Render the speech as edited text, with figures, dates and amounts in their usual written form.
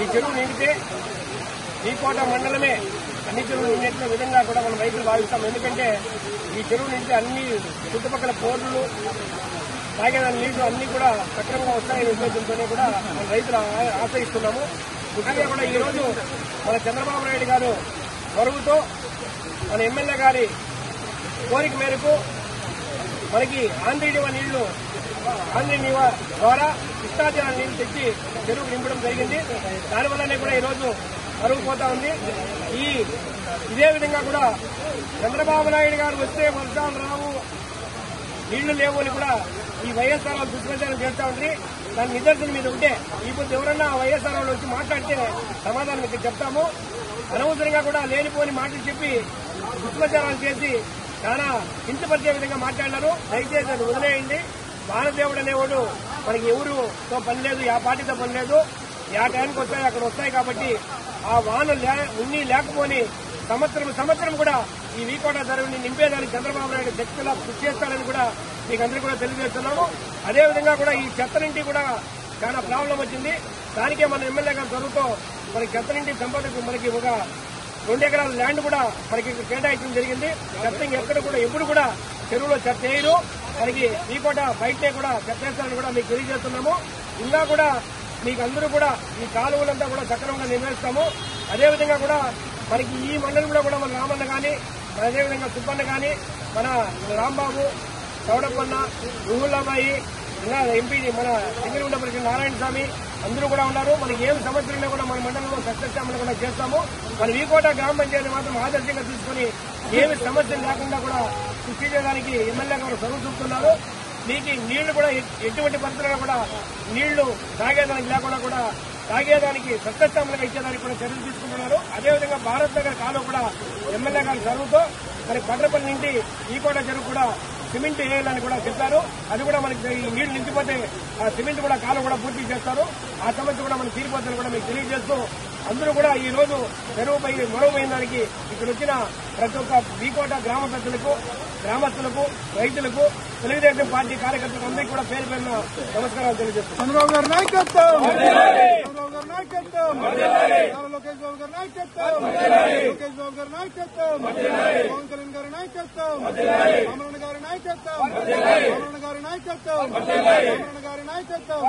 ఈ చెరువు నిండితే వీకోట మండలమే అన్ని చెరువులు నిండిన విధంగా కూడా మనం రైతులు భావిస్తాం. ఎందుకంటే ఈ చెరువు నిండితే అన్ని చుట్టుపక్కల పోర్లు తాగేదాని నీళ్లు అన్ని కూడా సక్రమంగా వస్తాయనే ఉద్దేశంతోనే కూడా మన రైతులు ఆశ్రయిస్తున్నాము. ముఖ్యంగా కూడా ఈ రోజు మన చంద్రబాబు నాయుడు గారు వరుగుతో మన ఎమ్మెల్యే గారి కోరిక మేరకు మనకి ఆంధ్రీనివా నీళ్లు ఆంధ్రీనివా ద్వారా కృష్ణాజల నీళ్లు తెచ్చి చెరువు నింపడం జరిగింది. దానివల్లనే కూడా ఈరోజు మరుగుపోతా ఉంది. ఇదే విధంగా కూడా చంద్రబాబు నాయుడు గారు వస్తే వర్షాలు రావు నీళ్లు లేవు అని కూడా ఈ వైఎస్ఆర్ వాళ్ళు దుష్ప్రచారం చేస్తా ఉంది. దాని నిదర్శనం మీద ఉంటే ఇప్పుడు ఎవరన్నా వైఎస్ఆర్ వాళ్ళు వచ్చి మాట్లాడితే సమాధానం ఇక్కడ చెప్తాము. అనవసరంగా కూడా లేనిపోని మాటలు చెప్పి దుష్ప్రచారాలు చేసి చాలా కించపరిచే విధంగా మాట్లాడినారు. దయచేసి అది వదిలేయండి. వానదేవుడు అనేవాడు మనకి ఎవరుతో పని లేదు, ఆ పార్టీతో పని లేదు. ఆ టైంకి వస్తాయి అక్కడ వస్తాయి కాబట్టి ఆ వాన ఉన్ని లేకపోని సంవత్సరం కూడా ఈ వీకోట ధరని నింపేదానికి చంద్రబాబు నాయుడు శక్తిలా కృషి చేస్తారని కూడా మీకు అందరికీ కూడా తెలియజేస్తున్నాము. అదేవిధంగా కూడా ఈ చెత్త నుండి కూడా చాలా ప్రాబ్లం వచ్చింది. దానికే మన ఎమ్మెల్యే గారు త్వరతో మనకి చెత్త నుండి సంపదకు మనకి ఒక 2 ఎకరాల ల్యాండ్ కూడా మనకి కేటాయించడం జరిగింది. చెత్త ఎక్కడ కూడా ఎప్పుడు కూడా చెరువులో చెత్త వేయరు. మనకి వీకోట బయటే కూడా చెత్త వేస్తారని కూడా మీకు తెలియజేస్తున్నాము. ఇంకా కూడా మీకు అందరూ కూడా ఈ కాలువలంతా కూడా సక్రమంగా నిర్వహిస్తాము. అదేవిధంగా కూడా మనకి ఈ మండలంలో కూడా మన రామన్న కానీ అదేవిధంగా సుబ్బన్న కానీ మన రాంబాబు చౌడప్పన్న రుహుల్లాబాయి ఇంకా ఎంపీ మన సింగిరిగుండ పరిషత్ నారాయణ స్వామి అందరూ కూడా ఉన్నారు. మనకి ఏం సమస్యలున్నా కూడా మన మండలంలో సస్యశ్యామలు కూడా చేస్తాము. మన వీకోట గ్రామ పంచాయతీ మాత్రం ఆదర్శంగా తీసుకుని ఏమి సమస్యలు లేకుండా కూడా కృషి చేయడానికి ఎమ్మెల్యే గారు చదువు చూపుతున్నారు. మీకు నీళ్లు కూడా ఎటువంటి పరిస్థితుల్లో కూడా నీళ్లు తాగేదానికి లేకుండా కూడా తాగేదానికి సస్యశ్యామలుగా ఇచ్చేదానికి కూడా చర్యలు తీసుకుంటున్నారు. అదేవిధంగా భారత్ నగర్ కాలువ కూడా ఎమ్మెల్యే గారి చదువుతో మరి పట్రపల్లి నుండి వీకోట చెరువు కూడా సిమెంట్ వేయాలని కూడా చెప్పారు. అది కూడా మనకి ఈ నీళ్లు నించిపోతే ఆ సిమెంట్ కూడా కాలువ కూడా పూర్తి చేస్తారు. ఆ సమస్య కూడా మనకి తీరిపోతుందని కూడా మీకు తెలియజేస్తూ అందరూ కూడా ఈ రోజు చెరువుపై మొరవైన దానికి ఇక్కడ వచ్చిన ప్రతి ఒక్క వీకోట గ్రామ పెద్దలకు గ్రామస్తులకు రైతులకు తెలుగుదేశం పార్టీ కార్యకర్తలకు అందరికీ కూడా పేరు పేరున నమస్కారాలు తెలియజేస్తాం. చంద్రబాబు గారి నాయకత్వం, చంద్రబాబు గారి నాయకత్వం, లోకేష్ బాబు గారి నాయకత్వం, లోకేష్ బాబు గారి నాయకత్వం, పవన్ కళ్యాణ్ గారి నాయకత్వం, అమరణ గారి నాయకత్వం, అమరణ గారి నాయకత్వం, అమరణ గారి నాయకత్వం.